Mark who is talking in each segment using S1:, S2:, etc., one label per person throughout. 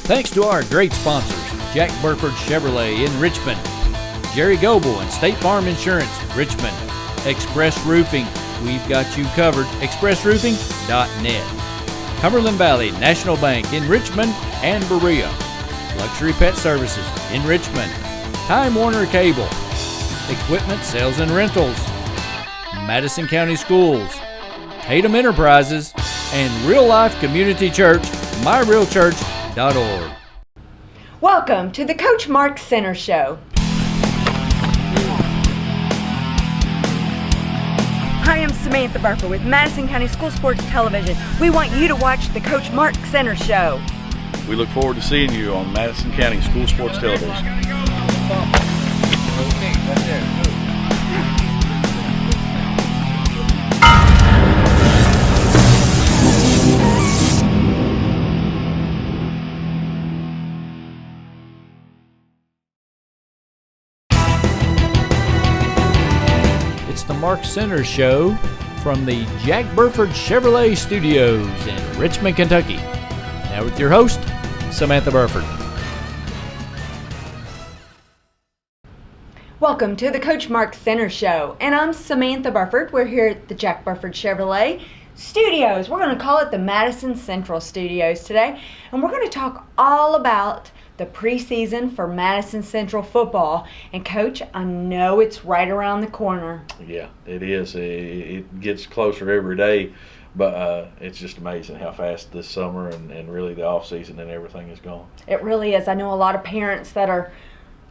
S1: Thanks to our great sponsors, Jack Burford Chevrolet in Richmond, Jerry Goebel and State Farm Insurance, Richmond, Express Roofing, we've got you covered, expressroofing.net, Cumberland Valley National Bank in Richmond and Berea, Luxury Pet Services in Richmond, Time Warner Cable, Equipment Sales and Rentals, Madison County Schools, Tatum Enterprises, and Real Life Community Church, myrealchurch.org.
S2: Welcome to the Coach Mark Center Show. Hi, I'm Samantha Burford with Madison County School Sports Television. We want you to watch the Coach Mark Center Show.
S3: We look forward to seeing you on Madison County School Sports Television.
S1: It's the Mark Center Show from the Jack Burford Chevrolet Studios in Richmond, Kentucky. Now with your host, Samantha Burford.
S2: Welcome to the Coach Mark Center Show, and I'm Samantha Burford. We're here at the Jack Burford Chevrolet Studios. We're going to call it the Madison Central Studios today, and we're going to talk all about the preseason for Madison Central football. And Coach, I know it's right around the corner.
S3: Yeah, it is. It gets closer every day, but it's just amazing how fast this summer and really the off season and everything is gone.
S2: It really is. I know a lot of parents that are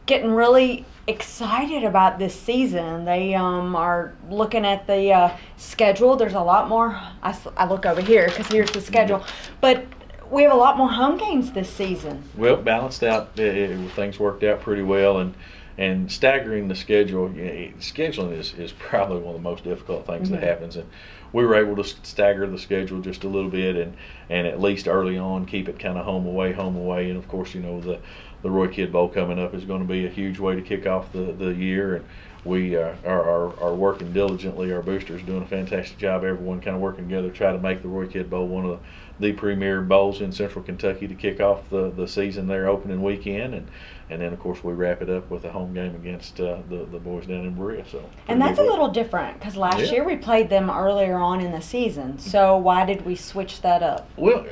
S2: getting really excited about this season. They are looking at the schedule. There's a lot more. I look over here because here's the schedule. But we have a lot more home games this season.
S3: Well, balanced out. Things worked out pretty well, and staggering the schedule. Scheduling is probably one of the most difficult things that happens, and we were able to stagger the schedule just a little bit, and at least early on keep it kind of home away, and of course the Roy Kidd Bowl coming up is going to be a huge way to kick off the year, and we are working diligently. Our boosters doing a fantastic job. Everyone kind of working together to try to make the Roy Kidd Bowl one of the premier bowls in Central Kentucky to kick off the season there opening weekend, and then of course we wrap it up with a home game against the boys down in Berea.
S2: And that's a little different because last year we played them earlier on in the season. So why did we switch that up?
S3: Well,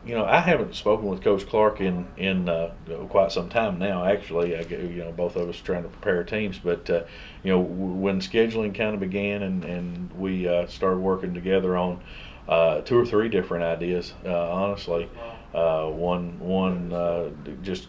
S3: I haven't spoken with Coach Clark in quite some time now. Actually, both of us trying to prepare teams, but when scheduling kind of began and we started working together on 2 or 3 different ideas. Honestly, one just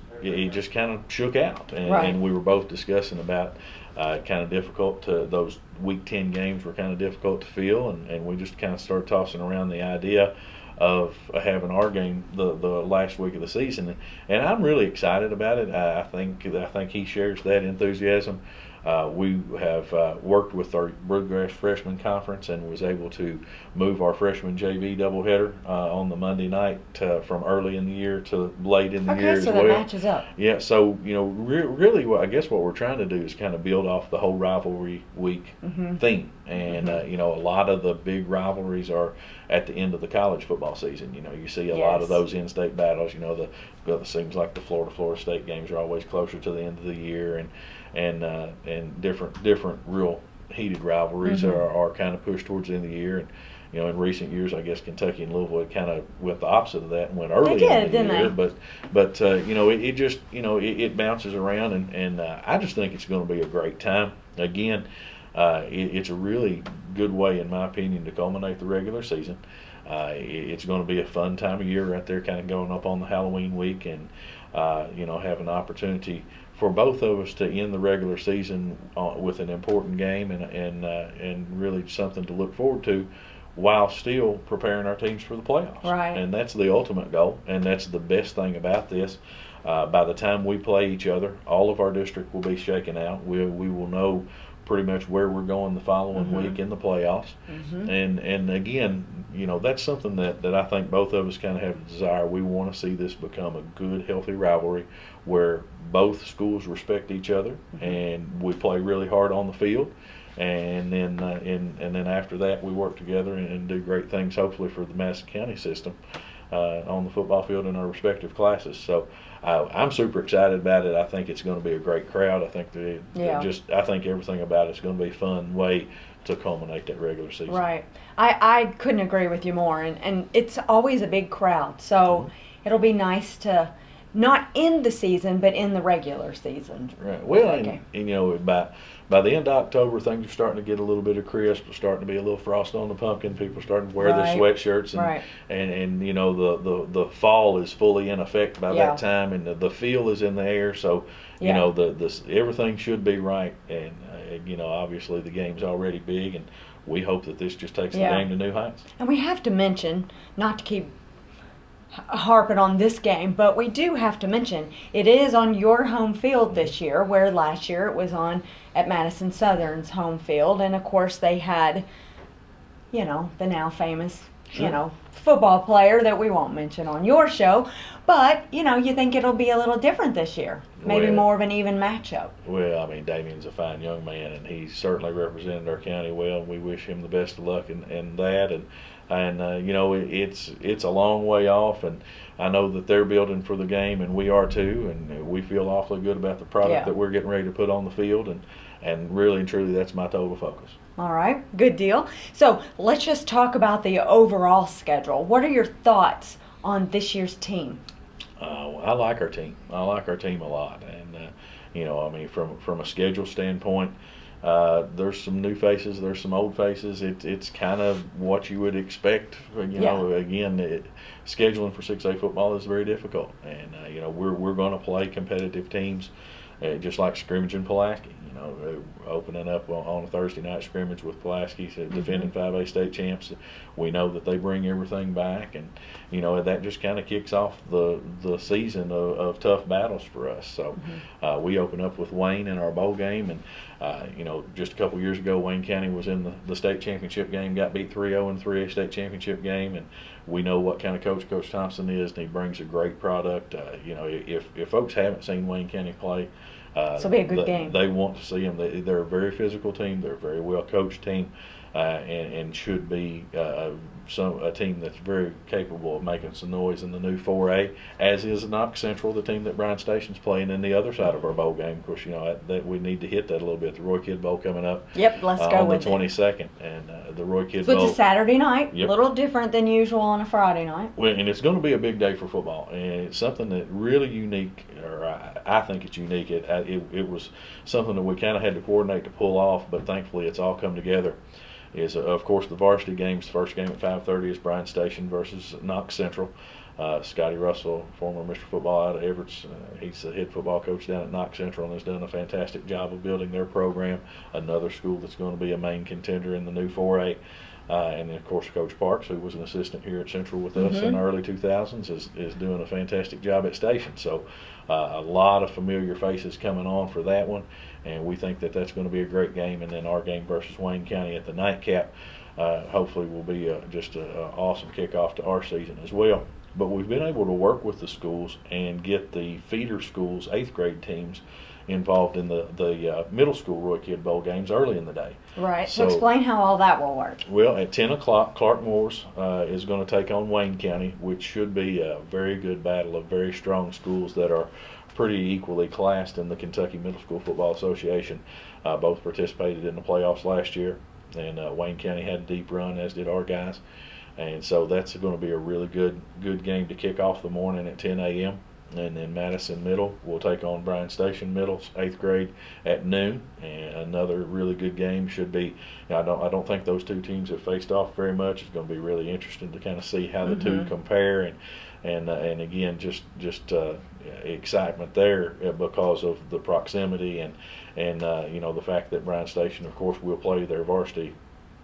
S3: kind of shook out, and we were both discussing about kind of difficult to those Week 10 games were kind of difficult to fill, and we just kind of started tossing around the idea of having our game the last week of the season, and I'm really excited about it. I think he shares that enthusiasm. We have worked with our Bluegrass Freshman Conference and was able to move our freshman JV doubleheader on the Monday night from early in the year to late in the year as well.
S2: Okay, so that matches up.
S3: Yeah, so really, I guess what we're trying to do is kind of build off the whole rivalry week theme, and a lot of the big rivalries are at the end of the college football season. You see a lot of those in-state battles. It seems like the Florida State games are always closer to the end of the year, and different real heated rivalries are kind of pushed towards the end of the year. And in recent years, I guess Kentucky and Louisville had kind of went the opposite of that and went early in the year. But it just it bounces around, and I just think it's going to be a great time. Again, it's a really good way, in my opinion, to culminate the regular season. It's going to be a fun time of year right there, kind of going up on the Halloween week, and have an opportunity for both of us to end the regular season with an important game and really something to look forward to, while still preparing our teams for the playoffs.
S2: Right.
S3: And that's the ultimate goal, and that's the best thing about this. By the time we play each other, all of our district will be shaken out. We will know pretty much where we're going the following week in the playoffs. And again, that's something that I think both of us kind of have a desire. We want to see this become a good, healthy rivalry where both schools respect each other and we play really hard on the field. and then and then after that we work together and do great things, hopefully for the Madison County system on the football field in our respective classes. So I'm super excited about it. I think it's going to be a great crowd. I think I think everything about it's going to be a fun way to culminate that regular season.
S2: Right. I couldn't agree with you more. And it's always a big crowd. So it'll be nice to not end the season, but in the regular season.
S3: Right. Well, and you know, by the end of October, things are starting to get a little bit of crisp. It's starting to be a little frost on the pumpkin. People are starting to wear their sweatshirts, and you know the fall is fully in effect by that time, and the feel is in the air. So you know everything should be right, and you know obviously the game's already big, and we hope that this just takes the game to new heights.
S2: And we have to mention, not to keep harping on this game, but we do have to mention it is on your home field this year, where last year it was on at Madison Southern's home field, and of course they had, you know, the now famous, you know, football player that we won't mention on your show, but you know, you think it'll be a little different this year, maybe more of an even matchup.
S3: Well, I mean, Damien's a fine young man, and he's certainly represented our county well, and we wish him the best of luck in that, and you know it's a long way off, and I know that they're building for the game, and we are too, and we feel awfully good about the product that we're getting ready to put on the field, and really and truly that's my total focus.
S2: All right, good deal. So let's just talk about the overall schedule. What are your thoughts on this year's team?
S3: I like our team. I like our team a lot, and you know, I mean, from a schedule standpoint, there's some new faces, there's some old faces. It's kind of what you would expect. You know, again, scheduling for 6A football is very difficult, and you know, we're going to play competitive teams, just like scrimmage in Pulaski. You know, opening up on a Thursday night scrimmage with Pulaski, defending 5A state champs. We know that they bring everything back, and you know that just kind of kicks off the season of tough battles for us. So we open up with Wayne in our bowl game, and you know, just a couple years ago, Wayne County was in the state championship game, got beat 3-0 in the 3A state championship game, and we know what kind of Coach Thompson is, and he brings a great product. You know, if folks haven't seen Wayne County play,
S2: it'll be a good game.
S3: They want to see them. They're a very physical team. They're a very well coached team, and should be a team that's very capable of making some noise in the new 4A, as is Knox Central, the team that Bryan Station's playing in the other side of our bowl game. Of course, you know that we need to hit that a little bit. The Roy Kidd Bowl coming up.
S2: Yep, let's go
S3: on
S2: with
S3: the 22nd, and the Roy Kidd
S2: Bowl.
S3: Bowl.
S2: It's a Saturday night,
S3: Yep.
S2: a little different than usual on a Friday night.
S3: Well, and it's going to be a big day for football, and it's something that really unique, or I think it's unique. It was something that we kind of had to coordinate to pull off, but thankfully it's all come together. Is of course the varsity games. The first game at 5:30 is Bryan Station versus Knox Central. Scotty Russell, former Mr. Football out of Everett's, he's the head football coach down at Knox Central and has done a fantastic job of building their program. Another school that's going to be a main contender in the new 4A. And then, of course, Coach Parks, who was an assistant here at Central with us in the early 2000s, is doing a fantastic job at Station. So a lot of familiar faces coming on for that one, and we think that that's going to be a great game. And then our game versus Wayne County at the nightcap hopefully will be just an awesome kickoff to our season as well. But we've been able to work with the schools and get the feeder schools, 8th grade teams, involved in the middle school Roy Kidd Bowl games early in the day.
S2: Right. So explain how all that will work.
S3: Well, at 10 o'clock, Clark Moore's is going to take on Wayne County, which should be a very good battle of very strong schools that are pretty equally classed in the Kentucky Middle School Football Association. Both participated in the playoffs last year, and Wayne County had a deep run, as did our guys. And so that's going to be a really good game to kick off the morning at 10 a.m. And then Madison Middle will take on Bryan Station Middle's 8th grade at noon, and another really good game. Should be. I don't think those two teams have faced off very much. It's going to be really interesting to kind of see how the two compare, and again just excitement there because of the proximity and you know, the fact that Bryan Station, of course, will play their varsity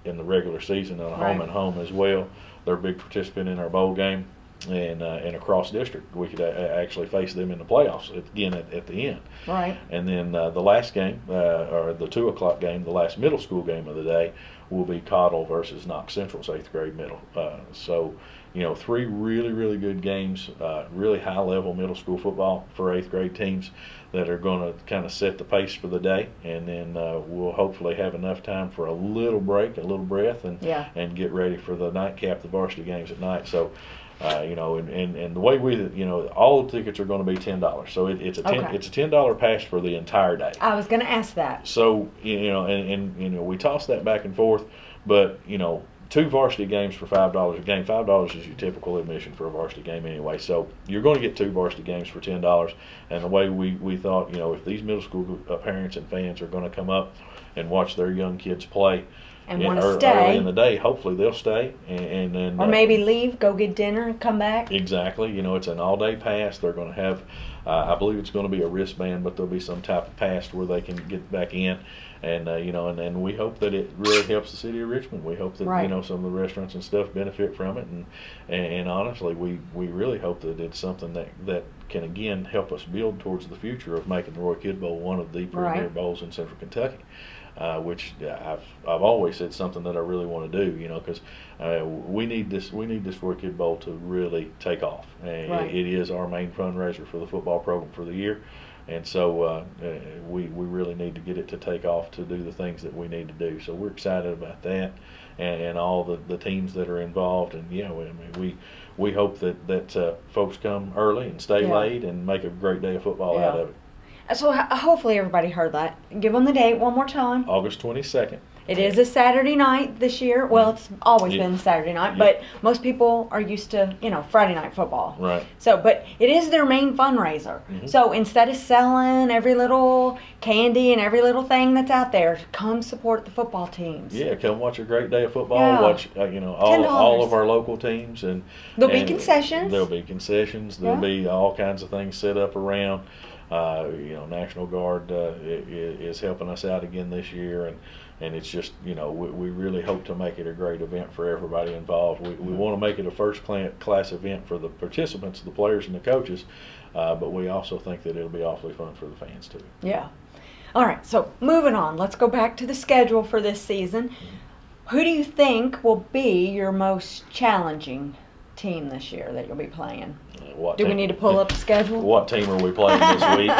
S3: in the regular season on a home and home as well. They're a big participant in our bowl game, and across district we could actually face them in the playoffs again at the end.
S2: Right.
S3: And then the last game, or the 2 o'clock game, the last middle school game of the day, will be Cottle versus Knox Central's 8th grade middle. So, you know, 3 really, really good games, really high-level middle school football for 8th grade teams that are going to kind of set the pace for the day, and then we'll hopefully have enough time for a little break, a little breath, and get ready for the nightcap, the varsity games at night. So, you know, and the way we, you know, all the tickets are going to be $10. So it's a $10 pass for the entire day.
S2: I was going to ask that.
S3: So, you know, and you know, we toss that back and forth, but you know, 2 varsity games for $5 a game. $5 is your typical admission for a varsity game anyway. So you're going to get 2 varsity games for $10. And the way we thought, you know, if these middle school parents and fans are going to come up and watch their young kids play
S2: and want to stay
S3: early in the day, hopefully they'll stay and then
S2: or maybe leave, go get dinner, and come back.
S3: Exactly. You know, it's an all-day pass. They're going to have, I believe it's going to be a wristband, but there'll be some type of pass where they can get back in. And you know, and we hope that it really helps the city of Richmond. We hope that you know, some of the restaurants and stuff benefit from it, and honestly, we really hope that it's something that can again help us build towards the future of making the Roy Kidd Bowl one of the premier bowls in Central Kentucky. Which I've always said something that I really want to do, you know, because we need this Roy Kidd Bowl to really take off. And it is our main fundraiser for the football program for the year. And so we really need to get it to take off to do the things that we need to do. So we're excited about that, and all the teams that are involved. And I mean, we hope that folks come early and stay late and make a great day of football out of it.
S2: So hopefully everybody heard that. Give them the date one more time.
S3: August 22nd.
S2: It is a Saturday night this year. Well, it's always been Saturday night, but most people are used to, you know, Friday night football.
S3: Right.
S2: So, but it is their main fundraiser. So instead of selling every little candy and every little thing that's out there, come support the football teams.
S3: Yeah, come watch a great day of football. Watch, you know, all of our local teams, and
S2: there'll be concessions.
S3: There'll be concessions. There'll be all kinds of things set up around. You know, National Guard is helping us out again this year, and it's just, you know, we really hope to make it a great event for everybody involved. We want to make it a first class event for the participants, the players, and the coaches, but we also think that it'll be awfully fun for the fans too.
S2: Yeah. All right, so moving on, let's go back to the schedule for this season. Who do you think will be your most challenging team this year that you'll be playing? Do we need to pull up the schedule?
S3: What team are we playing this week?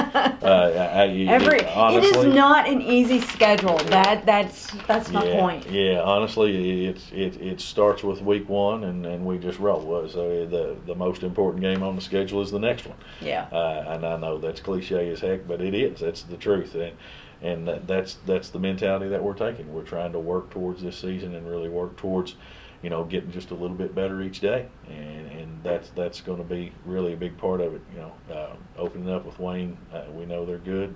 S2: Honestly, it is not an easy schedule. That's my point.
S3: Yeah, honestly, it starts with week 1 and we just roll. So the most important game on the schedule is the next one.
S2: Yeah.
S3: And I know that's cliche as heck, but it is. That's the truth. And that's the mentality that we're taking. We're trying to work towards this season and really work towards, you know, getting just a little bit better each day, and that's going to be really a big part of it. You know, opening up with Wayne, we know they're good.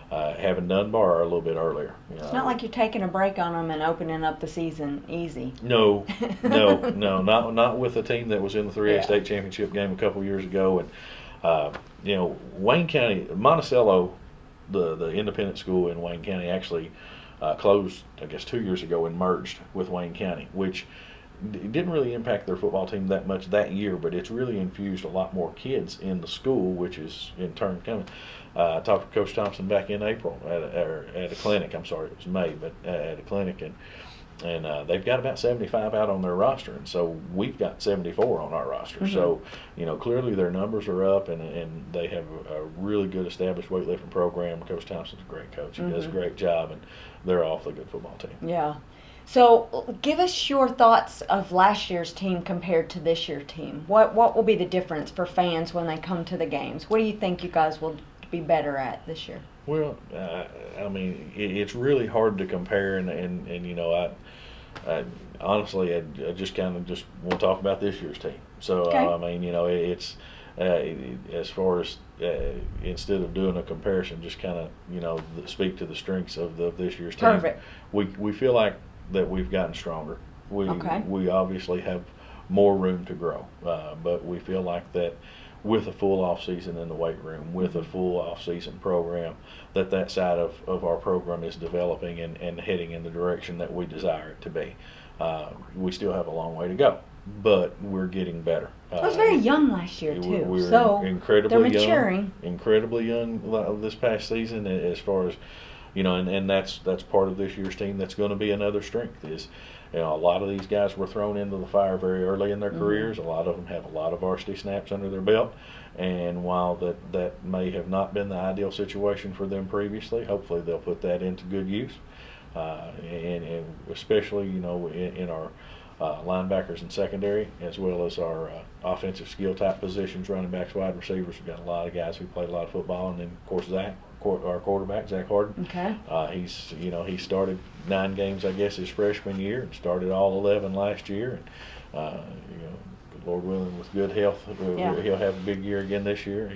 S3: Having Dunbar a little bit earlier. You know,
S2: it's not like you're taking a break on them and opening up the season easy.
S3: No, not with a team that was in the 3A state championship game a couple years ago, and you know, Wayne County, Monticello, the independent school in Wayne County actually closed, I guess, 2 years ago and merged with Wayne County, which it didn't really impact their football team that much that year, but it's really infused a lot more kids in the school, which is in turn coming. I talked to Coach Thompson back in April at a clinic. I'm sorry, it was May, but at a clinic, and they've got about 75 out on their roster, and so we've got 74 on our roster. So, you know, clearly their numbers are up, and they have a really good established weightlifting program. Coach Thompson's a great coach. He does a great job, and they're an awfully good football team.
S2: Yeah. So give us your thoughts of last year's team compared to this year's team. What will be the difference for fans when they come to the games? What do you think you guys will be better at this year?
S3: Well, I mean, it's really hard to compare, and you know, I honestly, I just kind of just want to talk about this year's team. So, I mean, you know, it's as far as instead of doing a comparison, just kind of, you know, speak to the strengths of this year's team.
S2: Perfect.
S3: We feel like that we've gotten stronger. We obviously have more room to grow, but we feel like that with a full off season in the weight room, with a full off season program, that side of our program is developing and heading in the direction that we desire it to be. We still have a long way to go, but we're getting better.
S2: I was very young last year too,
S3: we were
S2: so
S3: incredibly
S2: they're maturing.
S3: Incredibly young this past season as far as and that's part of this year's team. That's going to be another strength is, a lot of these guys were thrown into the fire very early in their careers. A lot of them have a lot of varsity snaps under their belt. And while that may have not been the ideal situation for them previously, hopefully they'll put that into good use. And especially, in our linebackers and secondary, as well as our offensive skill type positions, running backs, wide receivers. We've got a lot of guys who played a lot of football, and then of course Zach, our quarterback, Zach Harden.
S2: Okay.
S3: He started 9 games, I guess, his freshman year, and started all 11 last year. And Lord willing, with good health, he'll have a big year again this year.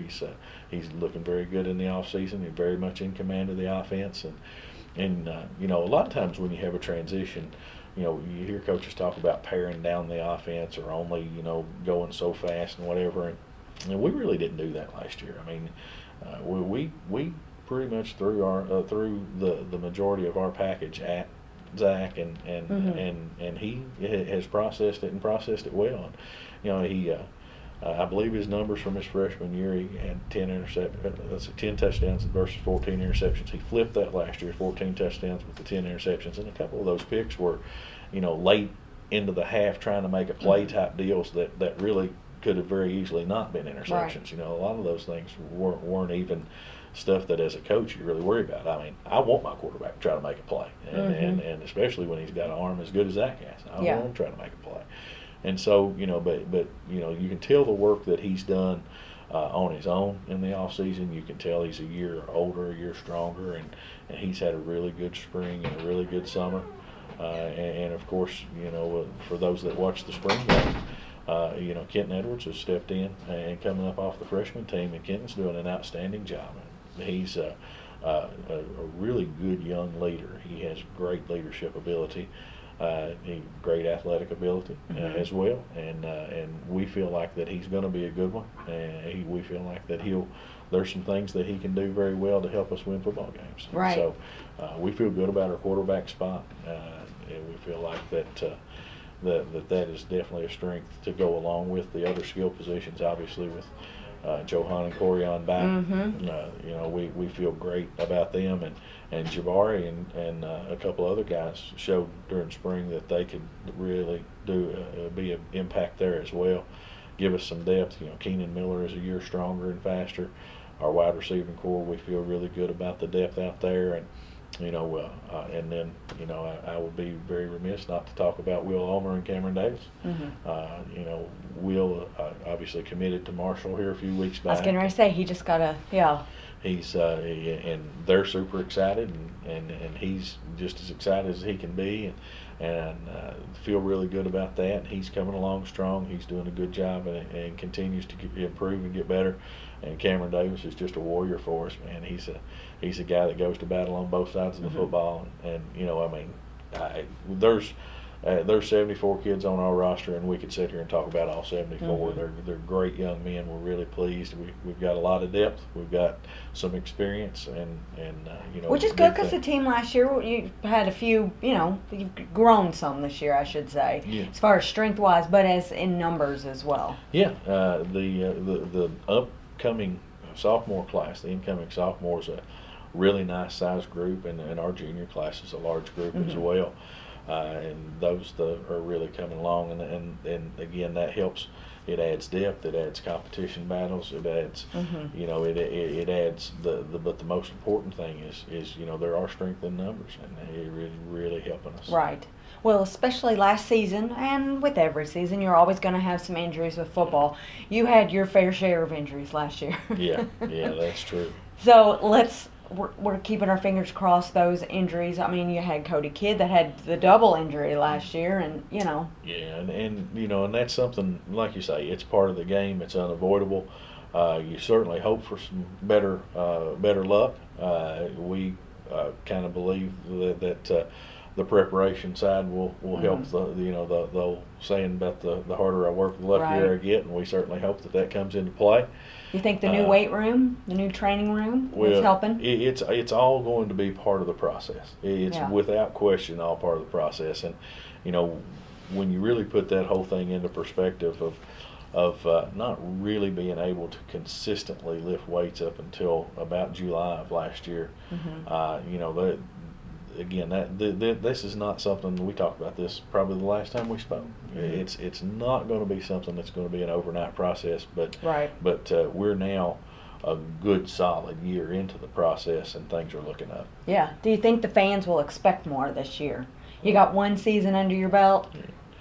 S3: He's looking very good in the off season. He's very much in command of the offense, and a lot of times when you have a transition, you hear coaches talk about paring down the offense or only going so fast and whatever, and we really didn't do that last year. I mean, we pretty much threw the majority of our package at Zach, and he has processed it and processed it well. And, I believe his numbers from his freshman year, he had 10 touchdowns versus 14 interceptions. He flipped that last year, 14 touchdowns with the 10 interceptions, and a couple of those picks were, late into the half trying to make a play type deals that really could have very easily not been interceptions.
S2: Right.
S3: A lot of those things weren't even stuff that as a coach you really worry about. I mean, I want my quarterback to try to make a play, and especially when he's got an arm as good as Zach has. I want him to try to make a play. And so, but you can tell the work that he's done on his own in the off season. You can tell he's a year older, a year stronger, and he's had a really good spring and a really good summer. And of course, for those that watch the spring game, Kenton Edwards has stepped in and coming up off the freshman team, and Kenton's doing an outstanding job. He's a really good young leader. He has great leadership ability. Great athletic ability as well, and we feel like that he's going to be a good one, and we feel like that there's some things that he can do very well to help us win football games.
S2: Right.
S3: So we feel good about our quarterback spot, and we feel like that is definitely a strength to go along with the other skill positions. Obviously, with Johan and Corian back, we feel great about them, and Jabari and a couple other guys showed during spring that they could really be an impact there as well. Give us some depth. Keenan Miller is a year stronger and faster. Our wide receiving core, we feel really good about the depth out there, and and then I would be very remiss not to talk about Will Ulmer and Cameron Davis. Will obviously committed to Marshall here a few weeks back.
S2: I was getting ready to say he just got
S3: He's and they're super excited, and he's just as excited as he can be, and feel really good about that. He's coming along strong. He's doing a good job, and continues to improve and get better. And Cameron Davis is just a warrior for us, man. He's a guy that goes to battle on both sides of the football, and there's 74 kids on our roster, and we could sit here and talk about all 74. They're great young men. We're really pleased. We've got a lot of depth. We've got some experience, and
S2: which is good because the team last year you had a few. You've grown some this year, I should say, as far as strength wise, but as in numbers as well.
S3: Yeah, the upcoming sophomore class, the incoming sophomores, a really nice sized group, and our junior class is a large group as well. And those are really coming along, and again, that helps. It adds depth. It adds competition battles. It adds, it adds but the most important thing is there are strength in numbers, and it really helping us.
S2: Right. Well, especially last season, and with every season, you're always going to have some injuries with football. You had your fair share of injuries last year.
S3: yeah, that's true.
S2: So we're keeping our fingers crossed those injuries. I mean, you had Cody Kidd that had the double injury last year, and
S3: Yeah, and that's something, like you say, it's part of the game. It's unavoidable. You certainly hope for some better luck. We kind of believe that the preparation side will help. The old saying about the harder I work, the luckier I get, and we certainly hope that comes into play.
S2: You think the new weight room, the new training room is helping?
S3: It's all going to be part of the process. It's without question all part of the process. And when you really put that whole thing into perspective of not really being able to consistently lift weights up until about July of last year. Again, this is not something, we talked about this probably the last time we spoke. It's not going to be something that's going to be an overnight process, but we're now a good solid year into the process, and things are looking up.
S2: Yeah. Do you think the fans will expect more this year? You got one season under your belt,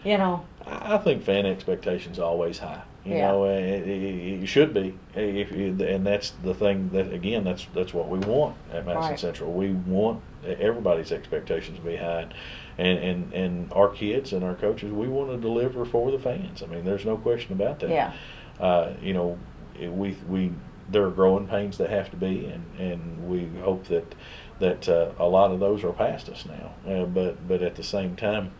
S3: I think fan expectations are always high. It should be. And that's the thing that, again, that's what we want at Madison Central. We want everybody's expectations to be high, and our kids and our coaches, we want to deliver for the fans. I mean, there's no question about that.
S2: Yeah.
S3: There are growing pains that have to be, and we hope that a lot of those are past us now. But at the same time,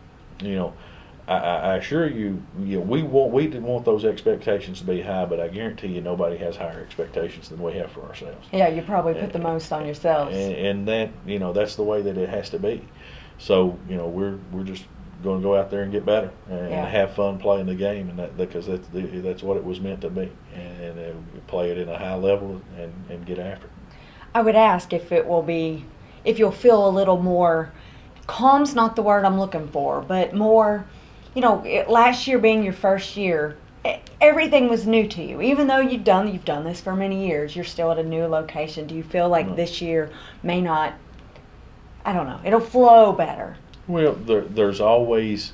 S3: I assure you, we didn't want those expectations to be high, but I guarantee you nobody has higher expectations than we have for ourselves.
S2: Yeah, you probably put the most on yourselves.
S3: And that, that's the way that it has to be. So, we're just going to go out there and get better and have fun playing the game, and because that's what it was meant to be, and play it in a high level and get after it.
S2: I would ask if you'll feel a little more, calm's not the word I'm looking for, but more, last year being your first year, everything was new to you. Even though you've done this for many years, you're still at a new location. Do you feel like this year may not, I don't know, it'll flow better?
S3: Well, there's always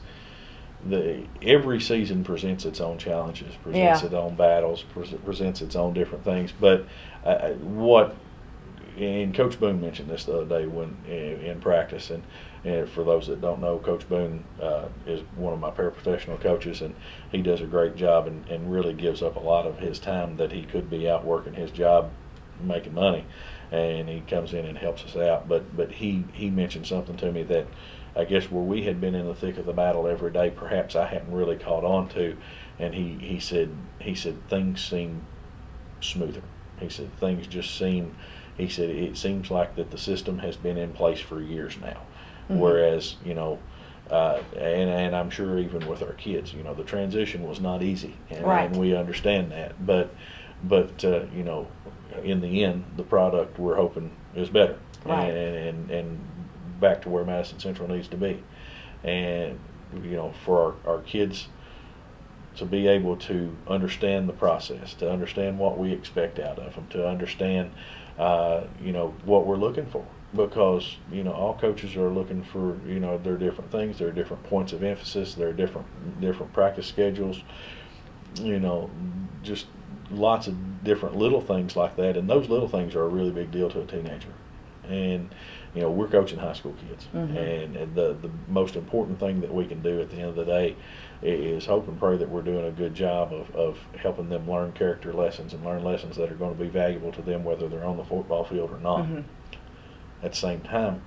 S3: every season presents its own challenges, presents its own battles, presents its own different things. But and Coach Boone mentioned this the other day when in practice, and for those that don't know, Coach Boone is one of my paraprofessional coaches, and he does a great job and really gives up a lot of his time that he could be out working his job, making money, and he comes in and helps us out. But he mentioned something to me that I guess where we had been in the thick of the battle every day, perhaps I hadn't really caught on to, and he said things seem smoother. He said things just seem. He said it seems like that the system has been in place for years now, whereas and I'm sure even with our kids, the transition was not easy, and we understand that. But in the end, the product we're hoping is better, and back to where Madison Central needs to be, and for our kids to be able to understand the process, to understand what we expect out of them, to understand what we're looking for, because all coaches are looking for there are different things, there are different points of emphasis, there are different practice schedules, just lots of different little things like that, and those little things are a really big deal to a teenager. And we're coaching high school kids, and the most important thing that we can do at the end of the day is hope and pray that we're doing a good job of helping them learn character lessons and learn lessons that are going to be valuable to them whether they're on the football field or not. At the same time,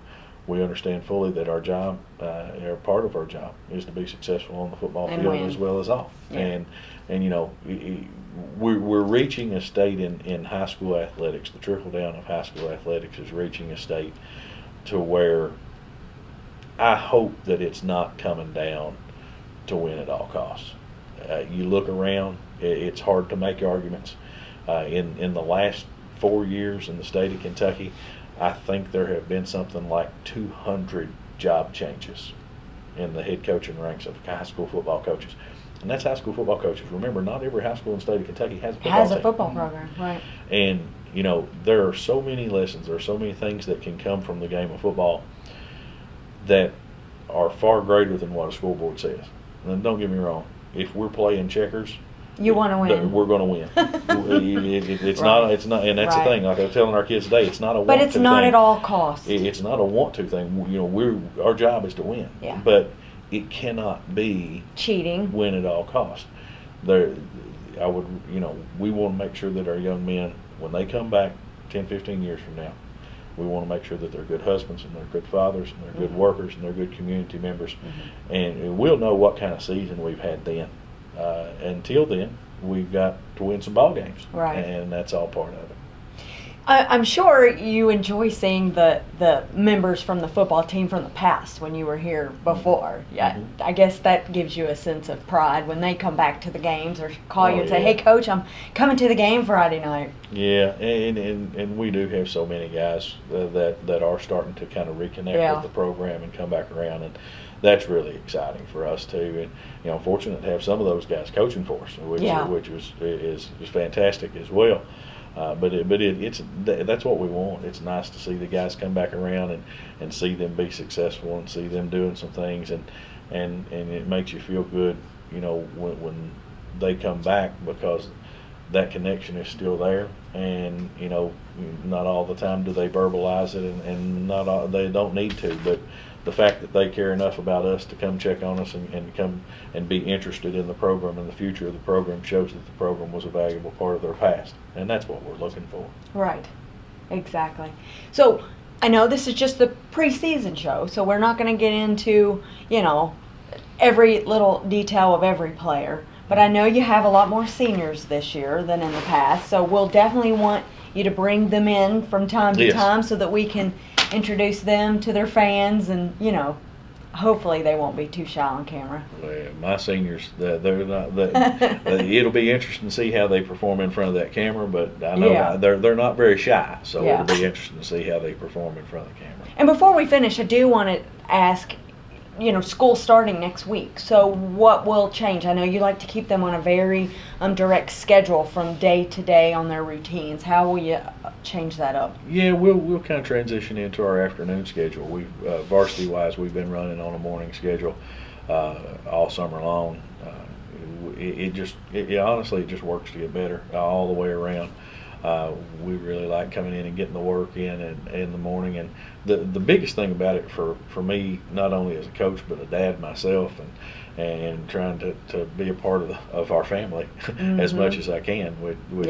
S3: we understand fully that our job, or part of our job, is to be successful on the football field as well as off. And we're reaching a state in high school athletics. The trickle down of high school athletics is reaching a state to where I hope that it's not coming down to win at all costs. You look around, it's hard to make arguments. In the last 4 years in the state of Kentucky, I think there have been something like 200 job changes in the head coaching ranks of high school football coaches. And that's high school football coaches. Remember, not every high school in the state of Kentucky has a football team.
S2: Program, right.
S3: And, there are so many lessons, there are so many things that can come from the game of football that are far greater than what a school board says. And don't get me wrong, if we're playing checkers,
S2: you want to win.
S3: We're going to win. It's not, and that's the thing. Like I was telling our kids today, it's not a want to
S2: thing. But it's not at all costs.
S3: It's not a want to thing. Our job is to win.
S2: Yeah.
S3: But it cannot be
S2: cheating.
S3: Win at all costs. We want to make sure that our young men, when they come back 10, 15 years from now, we want to make sure that they're good husbands and they're good fathers and they're good workers and they're good community members. And we'll know what kind of season we've had then. Until then, we've got to win some ball games.
S2: Right.
S3: And that's all part of it.
S2: I'm sure you enjoy seeing the members from the football team from the past when you were here before. Yeah,
S3: Mm-hmm.
S2: I guess that gives you a sense of pride when they come back to the games or call you and say,
S3: yeah.
S2: "Hey, Coach, I'm coming to the game Friday night."
S3: Yeah, and we do have so many guys that are starting to kind of reconnect
S2: Yeah.
S3: with the program and come back around, and that's really exciting for us too. And fortunate to have some of those guys coaching for us, which
S2: Yeah.
S3: which is fantastic as well. It's that's what we want. It's nice to see the guys come back around and see them be successful and see them doing some things, and it makes you feel good, when they come back, because that connection is still there, and not all the time do they verbalize it, and not all, they don't need to, but the fact that they care enough about us to come check on us and come and be interested in the program and the future of the program shows that the program was a valuable part of their past, and that's what we're looking for.
S2: Right. Exactly. So I know this is just the preseason show, so we're not going to get into, every little detail of every player. But I know you have a lot more seniors this year than in the past, so we'll definitely want you to bring them in from time to
S3: Yes.
S2: time so that we can introduce them to their fans, and hopefully they won't be too shy on camera.
S3: Well, my seniors, they're not. It'll be interesting to see how they perform in front of that camera, but I know
S2: Yeah.
S3: they're not very shy, so
S2: Yeah.
S3: it'll be interesting to see how they perform in front of the camera.
S2: And before we finish, I do want to ask, school starting next week. So what will change? I know you like to keep them on a very direct schedule from day to day on their routines. How will you change that up?
S3: Yeah, we'll kind of transition into our afternoon schedule. We varsity wise, we've been running on a morning schedule all summer long. Honestly, it just works to get better all the way around. We really like coming in and getting the work in the morning, and the biggest thing about it for me, not only as a coach but a dad myself, and trying to be a part of our family as much as I can, which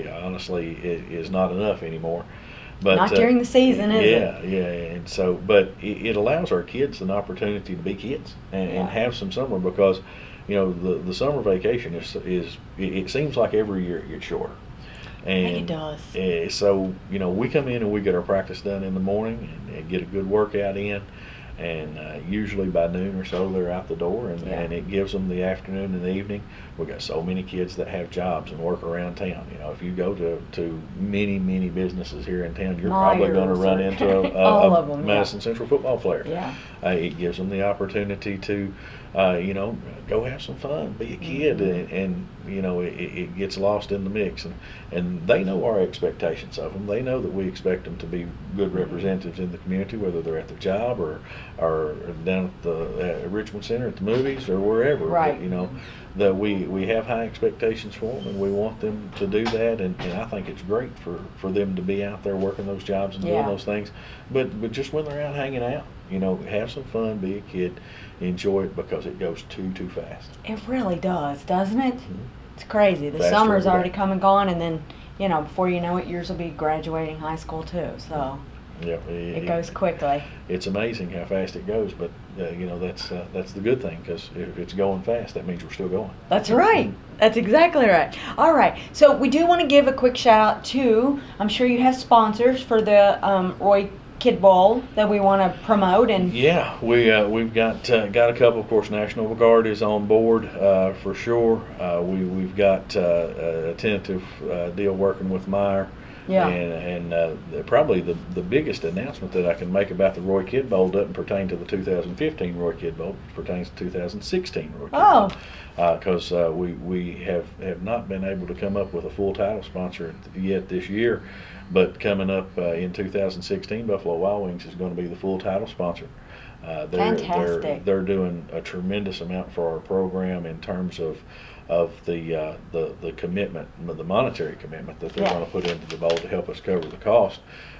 S3: honestly is not enough anymore. But
S2: Not during the season, is it?
S3: Yeah, and so, but it allows our kids an opportunity to be kids and have some summer, because the summer vacation it seems like every year it gets shorter. And
S2: I think it does.
S3: So we come in and we get our practice done in the morning and get a good workout in, and usually by noon or so they're out the door, and it gives them the afternoon and the evening. We've got so many kids that have jobs and work around town. If you go to many businesses here in town, you're probably going to run into
S2: All of them,
S3: Madison Central football player.
S2: Yeah.
S3: It gives them the opportunity to go have some fun, be a kid, and it gets lost in the mix, and they know our expectations of them. They know that we expect them to be good representatives in the community, whether they're at their job or down at the Richmond Center at the movies or wherever.
S2: Right.
S3: But, that we have high expectations for them, and we want them to do that, and I think it's great for them to be out there working those jobs and doing those things. But just when they're out hanging out, have some fun, be a kid, enjoy it, because it goes too fast.
S2: It really does, doesn't it? It's crazy. The
S3: Faster
S2: summer's
S3: every day.
S2: already come and gone, and then, before you know it, yours will be graduating high school too. So
S3: Yeah,
S2: it goes quickly.
S3: It's amazing how fast it goes, but that's the good thing, because if it's going fast, that means we're still going.
S2: That's right. That's exactly right. All right. So we do want to give a quick shout out to, I'm sure you have sponsors for the Roy Kid Bowl that we want to promote, and
S3: Yeah, we've got a couple. Of course, National Guard is on board for sure. We've got a tentative deal working with Meyer.
S2: Yeah.
S3: And probably the biggest announcement that I can make about the Roy Kid Bowl doesn't pertain to the 2015 Roy Kid Bowl. It pertains to 2016 Roy Kid Bowl. Because we have not been able to come up with a full title sponsor yet this year. But coming up in 2016, Buffalo Wild Wings is going to be the full title sponsor.
S2: Fantastic.
S3: They're doing a tremendous amount for our program in terms of the commitment, the monetary commitment that they're going to put into the bowl to help us cover the cost,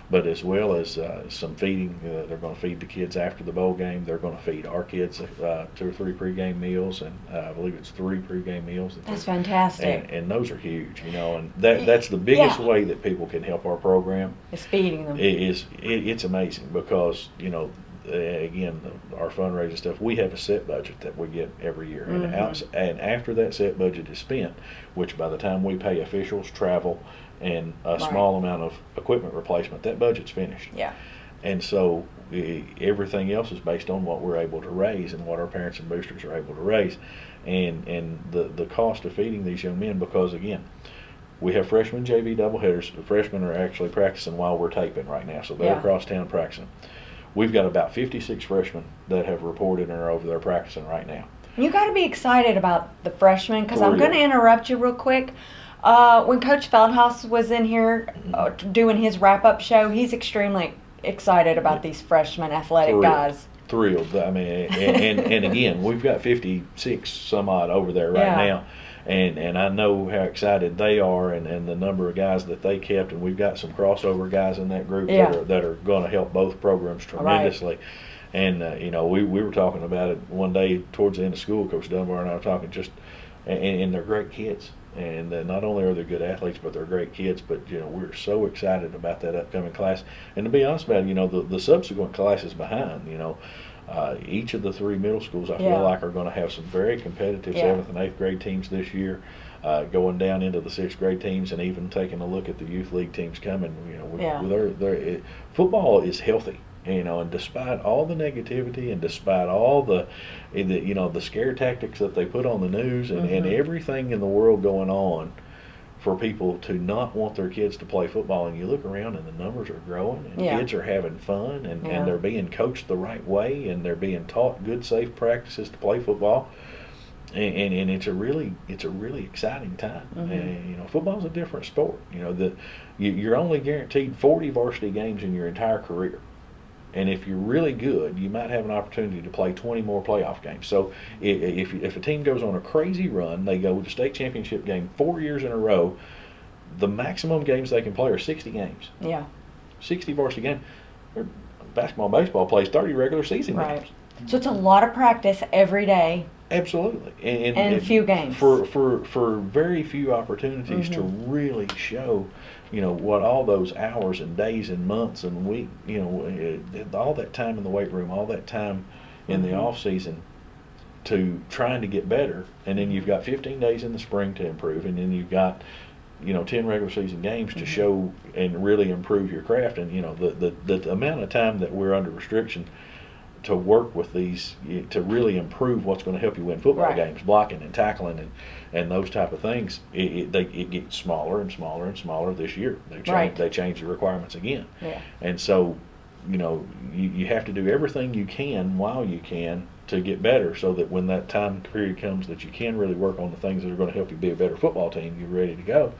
S3: but as well as some feeding. They're going to feed the kids after the bowl game. They're going to feed our kids 2 or 3 pregame meals, and I believe it's 3 pregame meals.
S2: That's fantastic.
S3: And those are huge, and that's the biggest way that people can help our program.
S2: It's feeding them.
S3: It's amazing, because again, our fundraising stuff, we have a set budget that we get every year.
S2: Mm-hmm.
S3: And after that set budget is spent, which by the time we pay officials, travel, and a small amount of equipment replacement, that budget's finished.
S2: Yeah.
S3: And so everything else is based on what we're able to raise and what our parents and boosters are able to raise. And the cost of feeding these young men, because again, we have freshman JV doubleheaders. The freshmen are actually practicing while we're taping right now, so they're across town practicing. We've got about 56 freshmen that have reported and are over there practicing right now.
S2: You got to be excited about the freshmen, because I'm going to interrupt you real quick. When Coach Feldhaus was in here doing his wrap-up show, he's extremely excited about these freshman athletic guys.
S3: Thrilled. I mean, and again, we've got 56 some odd over there right now. And I know how excited they are, and the number of guys that they kept, and we've got some crossover guys in that group that are going to help both programs tremendously. And you know, we were talking about it one day towards the end of school. Coach Dunbar and I were talking and they're great kids, and not only are they good athletes, but they're great kids. But you know, we're so excited about that upcoming class. And to be honest about it, you know, the subsequent classes behind, you know. Each of the three middle schools, I feel like, are going to have some very competitive 7th and 8th grade teams this year, going down into the 6th grade teams, and even taking a look at the youth league teams coming. You know, football is healthy. You know, and despite all the negativity and despite all the you know, the scare tactics that they put on the news and everything in the world going on, for people to not want their kids to play football, and you look around and the numbers are growing, and kids are having fun, and they're being coached the right way, and they're being taught good, safe practices to play football, and it's a really exciting time. And you know, football's a different sport. You know, you're only guaranteed 40 varsity games in your entire career. And if you're really good, you might have an opportunity to play 20 more playoff games. So if a team goes on a crazy run, they go to state championship game 4 years in a row, the maximum games they can play are 60 games.
S2: Yeah.
S3: 60 varsity games. Basketball and baseball plays 30 regular season games.
S2: So it's a lot of practice every day.
S3: Absolutely.
S2: And a few games.
S3: For very few opportunities to really show, you know, what all those hours and days and months and week, you know, all that time in the weight room, all that time in the off season to trying to get better. And then you've got 15 days in the spring to improve, and then you've got, you know, 10 regular season games to show and really improve your craft. And, you know, the amount of time that we're under restriction to work with these, to really improve what's going to help you win football games, blocking and tackling and those type of things, it gets smaller and smaller and smaller this year. They change the requirements again. And so, you know, you have to do everything you can while you can to get better, so that when that time period comes that you can really work on the things that are going to help you be a better football team, you're ready to go.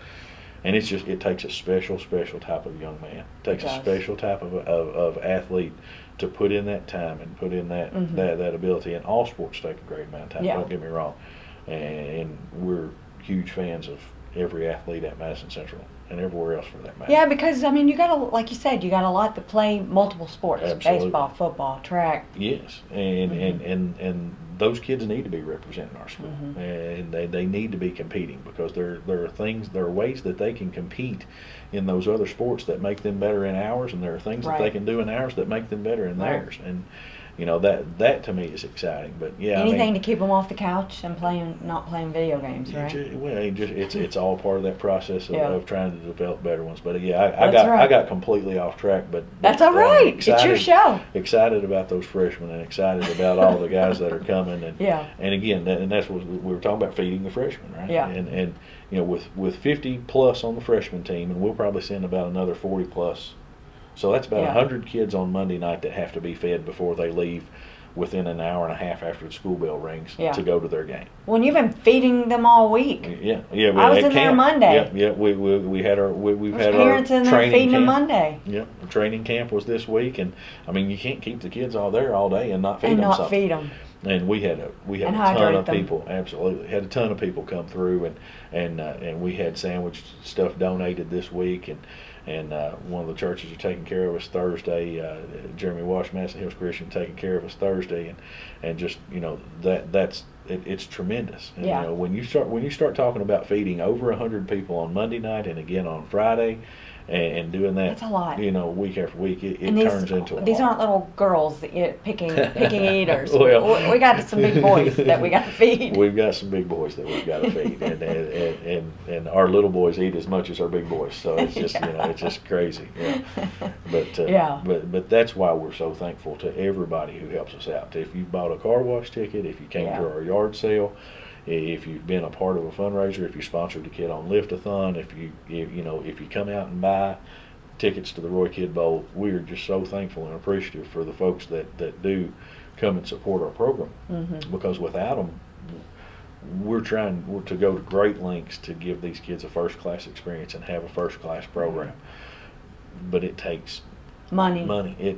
S3: And it takes a special type of young man. It takes a special type of athlete to put in that time and put in that ability. And all sports take a great amount of time, don't get me wrong. And we're huge fans of every athlete at Madison Central and everywhere else for that matter.
S2: Yeah, because, I mean, you got to, like you said, you got a lot to play multiple sports.
S3: Absolutely.
S2: Baseball, football, track.
S3: Yes, and those kids need to be representing our school, and they need to be competing, because there are ways that they can compete in those other sports that make them better in ours, and there are things that they can do in ours that make them better in theirs. And you know, that to me is exciting. But yeah,
S2: anything to keep them off the couch and not playing video games, right?
S3: It's all part of that process of trying to develop better ones. But yeah, I got completely off track. But
S2: that's all right. It's your show.
S3: Excited about those freshmen, and excited about all the guys that are coming. And and again, and that's what we were talking about, feeding the freshmen, right?
S2: Yeah.
S3: And you know, with 50 plus on the freshman team, and we'll probably send about another 40 plus. So that's about 100 kids on Monday night that have to be fed before they leave within an hour and a half after the school bell rings to go to their game.
S2: Well, and you've been feeding them all week.
S3: Yeah.
S2: I was in there Monday.
S3: Yeah. We had our
S2: parents in there feeding them Monday.
S3: Yeah. The training camp was this week, and I mean, you can't keep the kids all there all day and not feed them something.
S2: feed them.
S3: And we had a ton of people. Absolutely, had a ton of people come through, and we had sandwich stuff donated this week, and one of the churches are taking care of us Thursday. Jeremy Wash, Madison Hills Christian, taking care of us Thursday, and just it's tremendous. And,
S2: Yeah.
S3: When you start talking about feeding over 100 people on Monday night and again on Friday, and doing that,
S2: That's a lot.
S3: Week after week, it
S2: And
S3: turns into a
S2: these
S3: lot.
S2: aren't little girls that picking eaters.
S3: Well,
S2: we got some big boys that we got to feed.
S3: We've got some big boys that we've got to feed, and our little boys eat as much as our big boys. So it's just it's just crazy. But that's why we're so thankful to everybody who helps us out. If you bought a car wash ticket, if you came to our yard sale, if you've been a part of a fundraiser, if you sponsored the Kid on Lift-a-thon, if you come out and buy tickets to the Roy Kidd Bowl, we are just so thankful and appreciative for the folks that do come and support our program. Because without them, we're trying to go to great lengths to give these kids a first-class experience and have a first-class program. But it takes money. It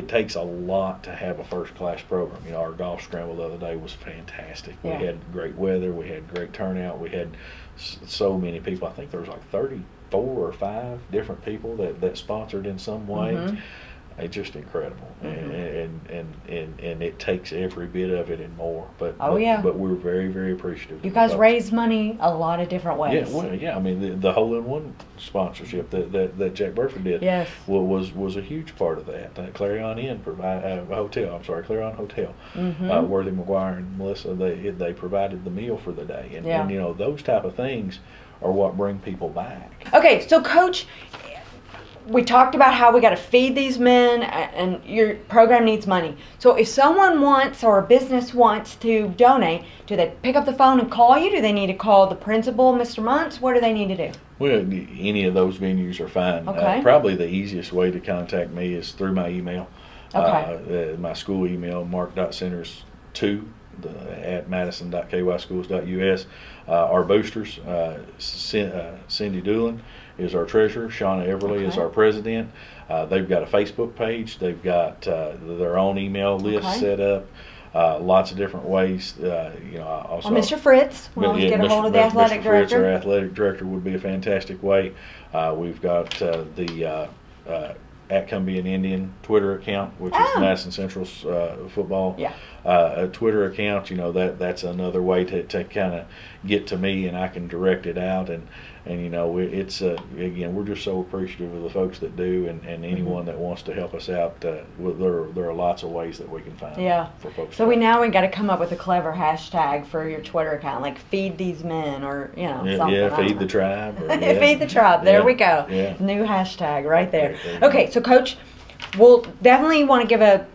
S3: takes a lot to have a first-class program. Our golf scramble the other day was fantastic.
S2: Yeah.
S3: We had great weather. We had great turnout. We had so many people. I think there was like 34 or 5 different people that sponsored in some way. It's just incredible, and it takes every bit of it and more. But we're very, very appreciative.
S2: You guys raise money a lot of different ways.
S3: I mean, the hole-in-one sponsorship that Jack Burford did was a huge part of that. Clarion Inn Clarion Hotel. Worthy McGuire and Melissa, they provided the meal for the day, and those type of things are what bring people back.
S2: Okay, so Coach, we talked about how we got to feed these men, and your program needs money. So if someone wants, or a business wants to donate, do they pick up the phone and call you? Do they need to call the principal, Mr. Muntz? What do they need to do?
S3: Well, any of those venues are fine.
S2: Okay.
S3: Probably the easiest way to contact me is through my email.
S2: Okay.
S3: My school email, mark.centers2 at madison.kyschools.us. Our boosters, Cindy Doolin is our treasurer. Shauna Everly is our president. They've got a Facebook page. They've got their own email list set up. Lots of different ways. Also,
S2: or Mr. Fritz. We'll get a hold of the athletic
S3: Mr.
S2: director.
S3: Fritz, our athletic director, would be a fantastic way. We've got the at Cumbian Indian Twitter account, which is Madison Central's football Twitter account. That's another way to kind of get to me, and I can direct it out. And it's again, we're just so appreciative of the folks that do, and anyone that wants to help us out. There are lots of ways that we can find for folks.
S2: So we got to come up with a clever hashtag for your Twitter account, like "Feed These Men" or something.
S3: Feed the tribe.
S2: Feed the tribe. There we go.
S3: Yeah.
S2: New hashtag right there. Okay, so Coach, we'll definitely want to give a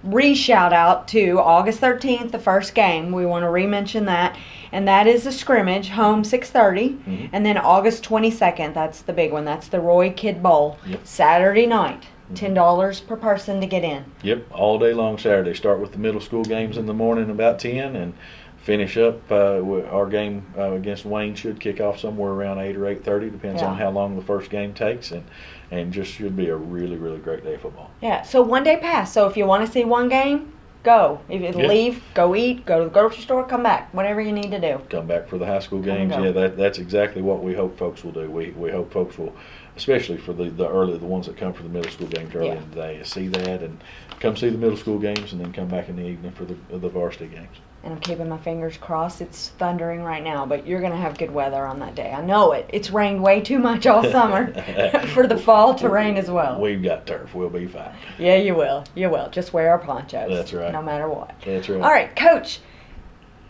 S2: re-shout out to August 13th, the first game. We want to re-mention that. And that is the scrimmage, home 6:30. And then August 22nd, that's the big one. That's the Roy Kidd Bowl, Saturday night. $10 per person to get in.
S3: Yep, all day long Saturday. Start with the middle school games in the morning about 10 and finish up. Our game against Wayne should kick off somewhere around 8 or 8:30, depends on how long the first game takes, and just should be a really, really great day of football.
S2: Yeah, so one day pass. So if you want to see one game, go. If you leave, go eat, go to the grocery store, come back, whatever you need to do.
S3: Come back for the high school games. Yeah, that's exactly what we hope folks will do. We hope folks will, especially for the ones that come for the middle school games early in the day, see that and come see the middle school games, and then come back in the evening for the varsity games.
S2: And I'm keeping my fingers crossed. It's thundering right now, but you're going to have good weather on that day. I know it. It's rained way too much all summer for the fall to rain as well.
S3: We've got turf. We'll be fine.
S2: Yeah, you will. You will. Just wear our ponchos.
S3: That's right.
S2: No matter what.
S3: That's right.
S2: All right, Coach.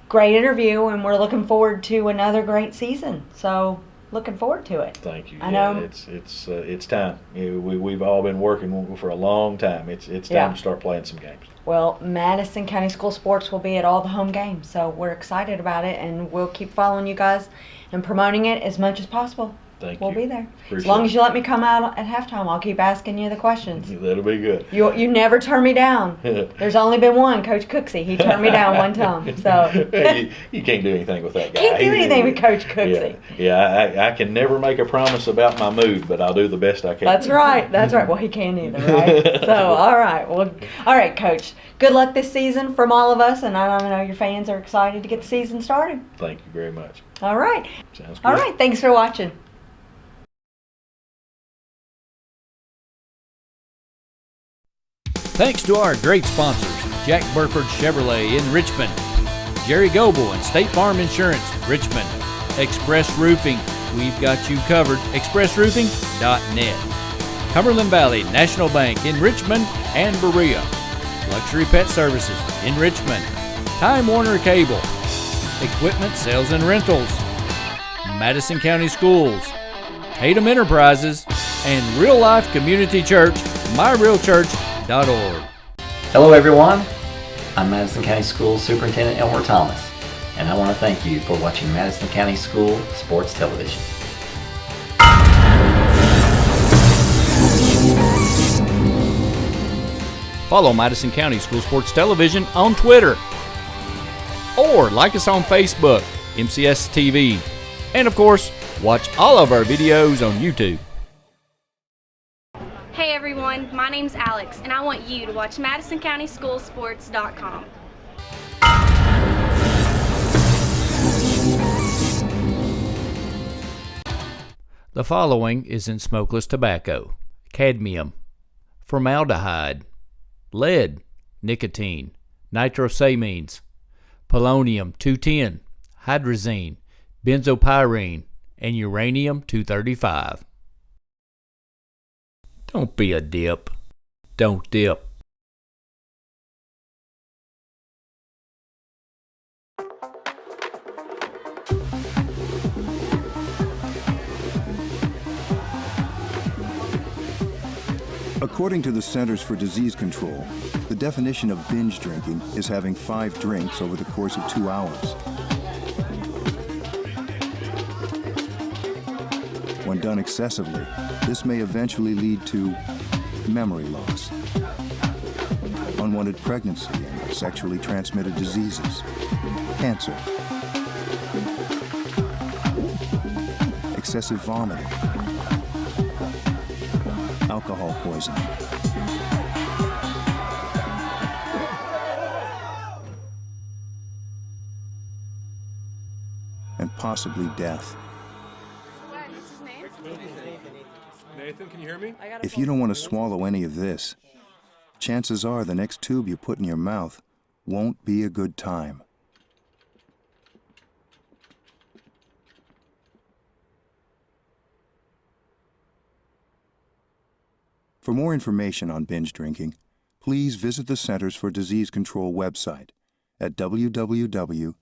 S2: Great interview, and we're looking forward to another great season. So, looking forward to it.
S3: Thank you.
S2: I know
S3: it's time. We've all been working for a long time. It's time to start playing some games.
S2: Well, Madison County School Sports will be at all the home games, so we're excited about it, and we'll keep following you guys and promoting it as much as possible. We'll be there. As long as you let me come out at halftime, I'll keep asking you the questions.
S3: That'll be good.
S2: You never turn me down. There's only been one, Coach Cooksey. He turned me down one time. So
S3: you can't do anything with that guy.
S2: Can't do anything with Coach Cooksey.
S3: Yeah, I can never make a promise about my mood, but I'll do the best I can.
S2: That's right. That's right. Well, he can't either, right? So, all right. Well, all right, Coach. Good luck this season from all of us, and I know your fans are excited to get the season started.
S3: Thank you very much.
S2: All right.
S3: Sounds good.
S2: All right. Thanks for watching.
S1: Thanks to our great sponsors, Jack Burford Chevrolet in Richmond, Jerry Goebel and State Farm Insurance, Richmond, Express Roofing, we've got you covered, expressroofing.net, Cumberland Valley National Bank in Richmond and Berea, Luxury Pet Services in Richmond, Time Warner Cable, Equipment Sales and Rentals, Madison County Schools, Tatum Enterprises, and Real Life Community Church, myrealchurch.org.
S4: Hello everyone, I'm Madison County Schools Superintendent Elmer Thomas, and I want to thank you for watching Madison County School Sports Television.
S1: Follow Madison County School Sports Television on Twitter, or like us on Facebook, MCS TV, and of course, watch all of our videos on YouTube.
S5: Hey everyone, my name's Alex, and I want you to watch MadisonCountySchoolSports.com.
S1: The following is in smokeless tobacco: cadmium, formaldehyde, lead, nicotine, nitrosamines, polonium-210, hydrazine, benzopyrene, and uranium-235. Don't be a dip. Don't dip.
S6: According to the Centers for Disease Control, the definition of binge drinking is having 5 drinks over the course of 2 hours. When done excessively, this may eventually lead to memory loss, unwanted pregnancy and sexually transmitted diseases, cancer, excessive vomiting, alcohol poisoning, and possibly death.
S7: Nathan, can you hear me?
S6: If you don't want to swallow any of this, chances are the next tube you put in your mouth won't be a good time. For more information on binge drinking, please visit the Centers for Disease Control website at www.cdc.gov.